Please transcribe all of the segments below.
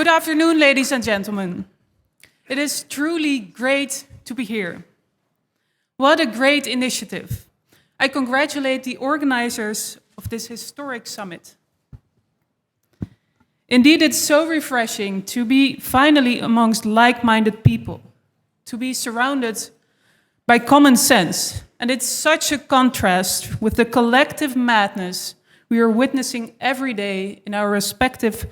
Good afternoon, ladies and gentlemen. It is truly great to be here. What a great initiative. I congratulate the organizers of this historic summit. Indeed, it's so refreshing to be finally amongst like-minded people, to be surrounded by common sense. And it's such a contrast with the collective madness we are witnessing every day in our respective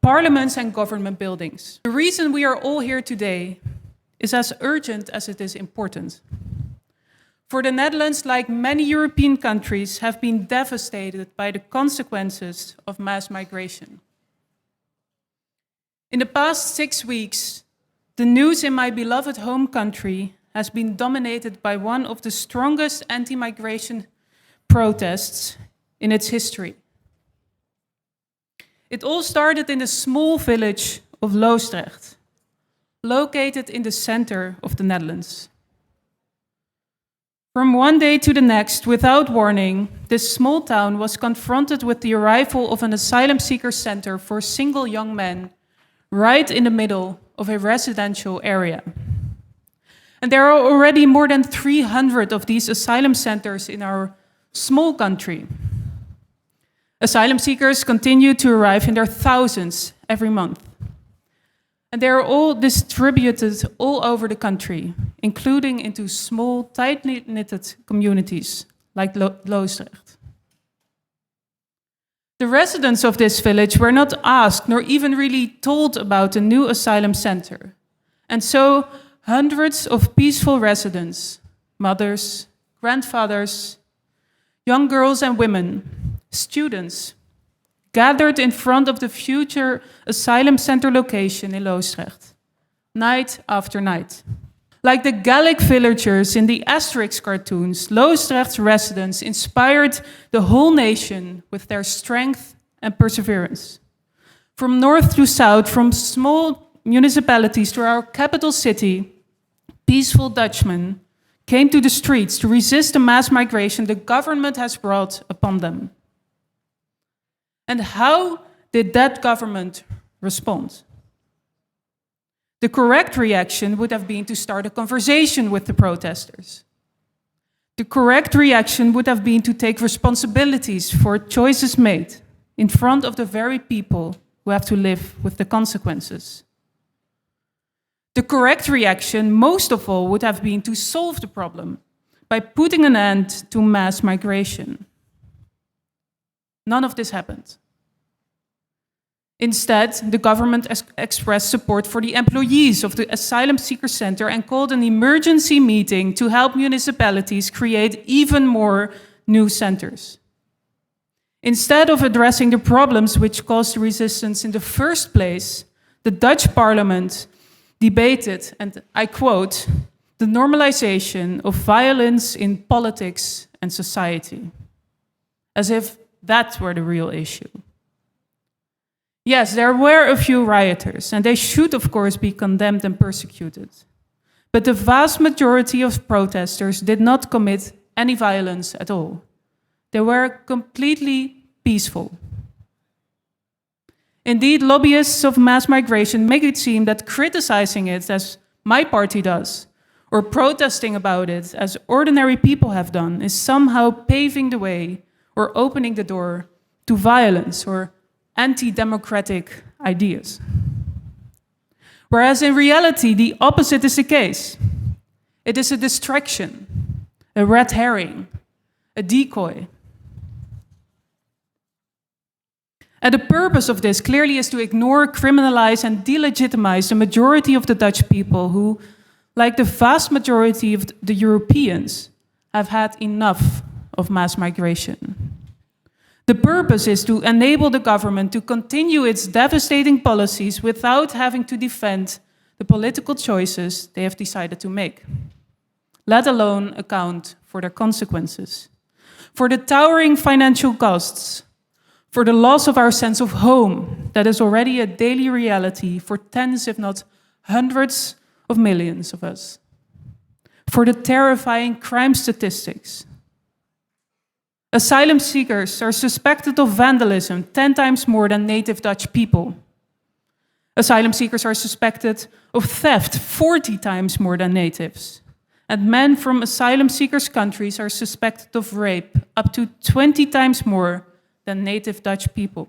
parliaments and government buildings. The reason we are all here today is as urgent as it is important. For the Netherlands, like many European countries, have been devastated by the consequences of mass migration. In the past 6 weeks, the news in my beloved home country has been dominated by one of the strongest anti-migration protests in its history. It all started in the small village of Loosdrecht, located in the center of the Netherlands. From one day to the next, without warning, this small town was confronted with the arrival of an asylum seeker center for single young men right in the middle of a residential area. And there are already more than 300 of these asylum centers in our small country. Asylum seekers continue to arrive in their thousands every month. And they are all distributed all over the country, including into small, tightly knitted communities like Loosdrecht. The residents of this village were not asked nor even really told about the new asylum center. And so hundreds of peaceful residents, mothers, grandfathers, young girls and women, students, gathered in front of the future asylum center location in Loosdrecht, night after night. Like the Gallic villagers in the Asterix cartoons, Loosdrecht's residents inspired the whole nation with their strength and perseverance. From north to south, from small municipalities to our capital city, peaceful Dutchmen came to the streets to resist the mass migration the government has brought upon them. And how did that government respond? The correct reaction would have been to start a conversation with the protesters. The correct reaction would have been to take responsibilities for choices made in front of the very people who have to live with the consequences. The correct reaction, most of all, would have been to solve the problem by putting an end to mass migration. None of this happened. Instead, the government expressed support for the employees of the Asylum Seeker Center and called an emergency meeting to help municipalities create even more new centers. Instead of addressing the problems which caused the resistance in the first place, the Dutch parliament debated, and I quote, the normalization of violence in politics and society, as if that were the real issue. Yes, there were a few rioters, and they should, of course, be condemned and persecuted. But the vast majority of protesters did not commit any violence at all. They were completely peaceful. Indeed, lobbyists of mass migration make it seem that criticizing it, as my party does, or protesting about it, as ordinary people have done, is somehow paving the way or opening the door to violence or anti-democratic ideas. Whereas in reality, the opposite is the case. It is a distraction, a red herring, a decoy. And the purpose of this clearly is to ignore, criminalize, and delegitimize the majority of the Dutch people who, like the vast majority of the Europeans, have had enough of mass migration. The purpose is to enable the government to continue its devastating policies without having to defend the political choices they have decided to make, let alone account for their consequences, for the towering financial costs, for the loss of our sense of home that is already a daily reality for tens, if not hundreds of millions of us, for the terrifying crime statistics. Asylum seekers are suspected of vandalism 10 times more than native Dutch people. Asylum seekers are suspected of theft 40 times more than natives. And men from asylum seekers' countries are suspected of rape up to 20 times more than native Dutch people.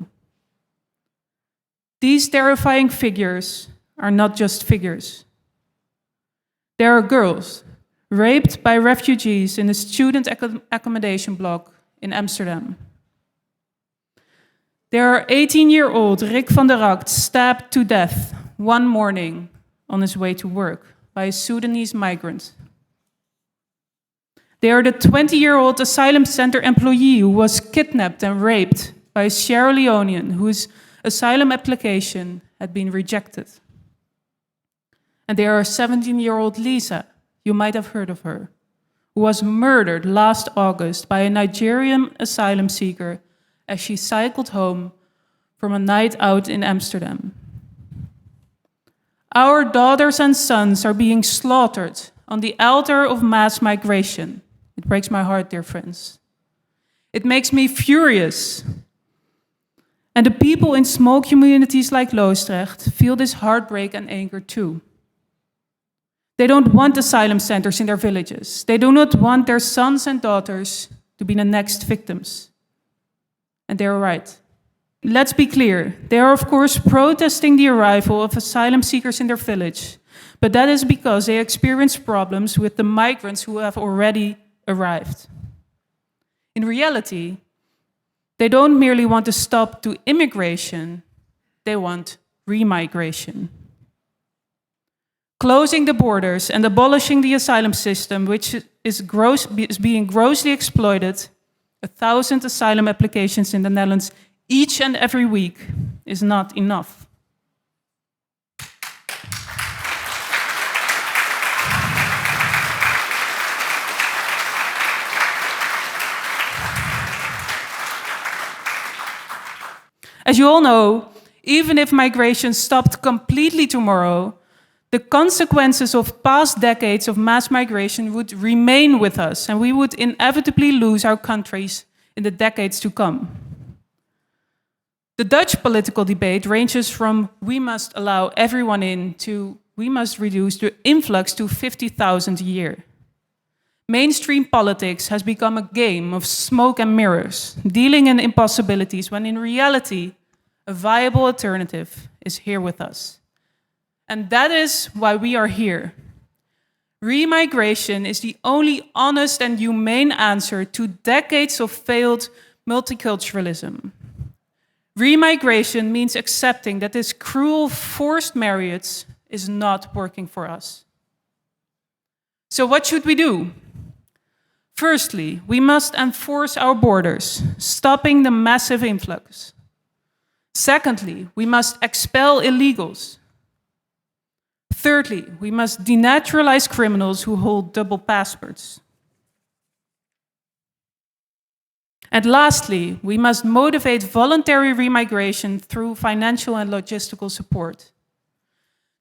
These terrifying figures are not just figures. There are girls raped by refugees in a student accommodation block in Amsterdam. There are 18-year-old Rick van der Rakt stabbed to death one morning on his way to work by a Sudanese migrant. They are the 20-year-old asylum center employee who was kidnapped and raped by a Sierra Leonean whose asylum application had been rejected. And there are 17-year-old Lisa, you might have heard of her, who was murdered last August by a Nigerian asylum seeker as she cycled home from a night out in Amsterdam. Our daughters and sons are being slaughtered on the altar of mass migration. It breaks my heart, dear friends. It makes me furious. And the people in small communities like Loosdrecht feel this heartbreak and anger too. They don't want asylum centers in their villages. They do not want their sons and daughters to be the next victims. And they're right. Let's be clear. They are, of course, protesting the arrival of asylum seekers in their village. But that is because they experience problems with the migrants who have already arrived. In reality, they don't merely want to stop to immigration, they want remigration. Closing the borders and abolishing the asylum system, which is being grossly exploited, 1,000 asylum applications in the Netherlands each and every week, is not enough. As you all know, even if migration stopped completely tomorrow, the consequences of past decades of mass migration would remain with us, and we would inevitably lose our countries in the decades to come. The Dutch political debate ranges from we must allow everyone in to we must reduce the influx to 50,000 a year. Mainstream politics has become a game of smoke and mirrors, dealing in impossibilities when in reality, a viable alternative is here with us. And that is why we are here. Remigration is the only honest and humane answer to decades of failed multiculturalism. Remigration means accepting that this cruel forced marriage is not working for us. So what should we do? Firstly, we must enforce our borders, stopping the massive influx. Secondly, we must expel illegals. Thirdly, we must denaturalize criminals who hold double passports. And lastly, we must motivate voluntary remigration through financial and logistical support.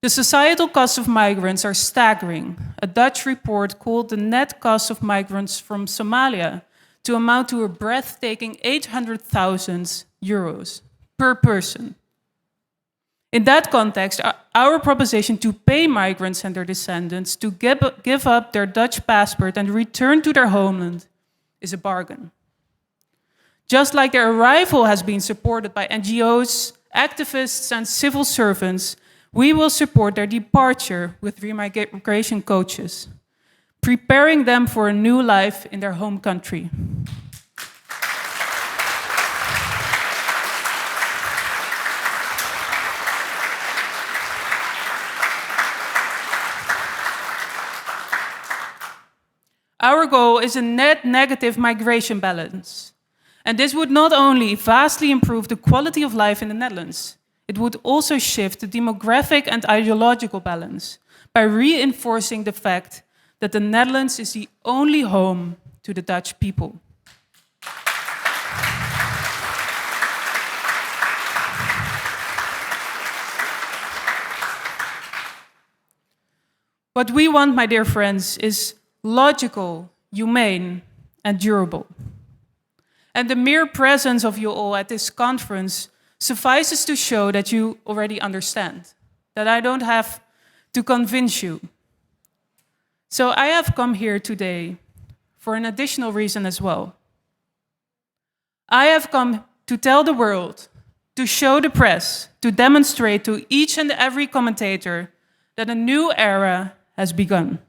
The societal costs of migrants are staggering. A Dutch report called the net cost of migrants from Somalia to amount to a breathtaking 800,000 euros per person. In that context, our proposition to pay migrants and their descendants to give up their Dutch passport and return to their homeland is a bargain. Just like their arrival has been supported by NGOs, activists, and civil servants, we will support their departure with remigration coaches, preparing them for a new life in their home country. Our goal is a net negative migration balance. And this would not only vastly improve the quality of life in the Netherlands, it would also shift the demographic and ideological balance by reinforcing the fact that the Netherlands is the only home to the Dutch people. What we want, my dear friends, is logical, humane, and durable. And the mere presence of you all at this conference suffices to show that you already understand. that I don't have to convince you. So I have come here today for an additional reason as well. I have come to tell the world, to show the press, to demonstrate to each and every commentator that a new era has begun.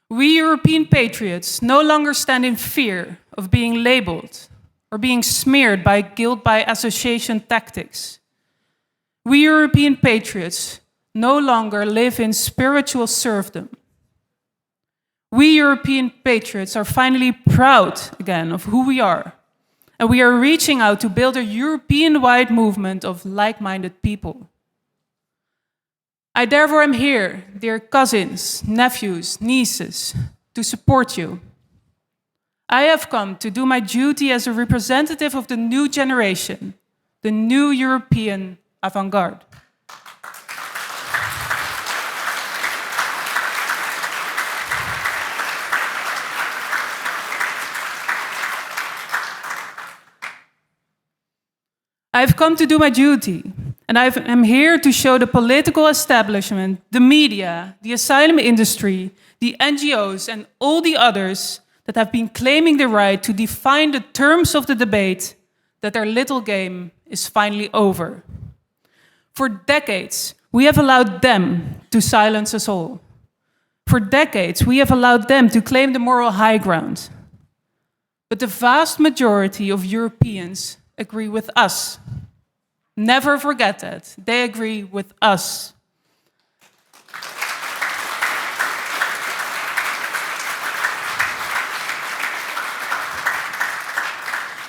We European patriots no longer stand in fear of being labeled or being smeared by guilt by association tactics. We European patriots no longer live in spiritual serfdom. We European patriots are finally proud again of who we are, and we are reaching out to build a European-wide movement of like-minded people. I therefore am here, dear cousins, nephews, nieces, to support you. I have come to do my duty as a representative of the new generation, the new European avant-garde. I've come to do my duty, and I am here to show the political establishment, the media, the asylum industry, the NGOs, and all the others that have been claiming the right to define the terms of the debate that their little game is finally over. For decades, we have allowed them to silence us all. For decades, we have allowed them to claim the moral high ground. But the vast majority of Europeans agree with us. Never forget that. They agree with us.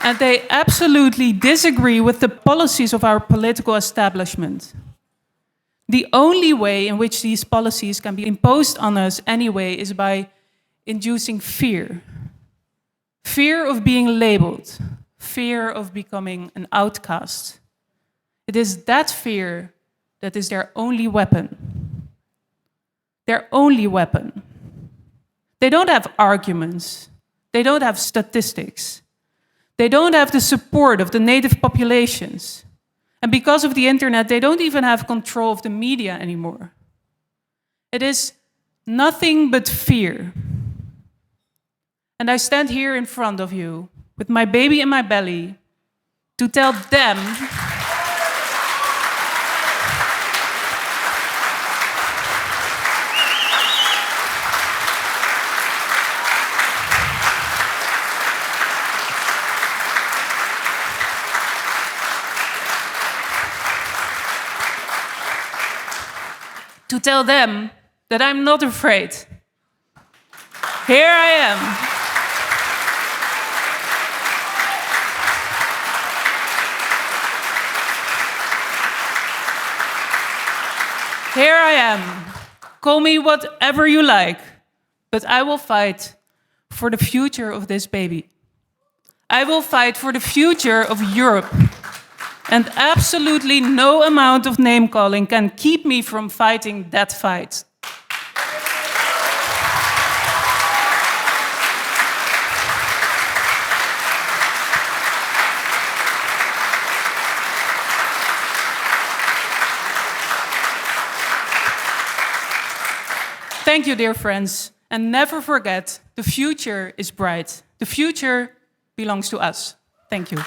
And they absolutely disagree with the policies of our political establishment. The only way in which these policies can be imposed on us anyway is by inducing fear. Fear of being labeled. Fear of becoming an outcast. It is that fear that is their only weapon. Their only weapon. They don't have arguments. They don't have statistics. They don't have the support of the native populations. And because of the internet, they don't even have control of the media anymore. It is nothing but fear. And I stand here in front of you with my baby in my belly to tell them that I'm not afraid. Here I am. Here I am. Call me whatever you like, but I will fight for the future of this baby. I will fight for the future of Europe. And absolutely no amount of name-calling can keep me from fighting that fight. Thank you, dear friends. And never forget, the future is bright. The future belongs to us. Thank you.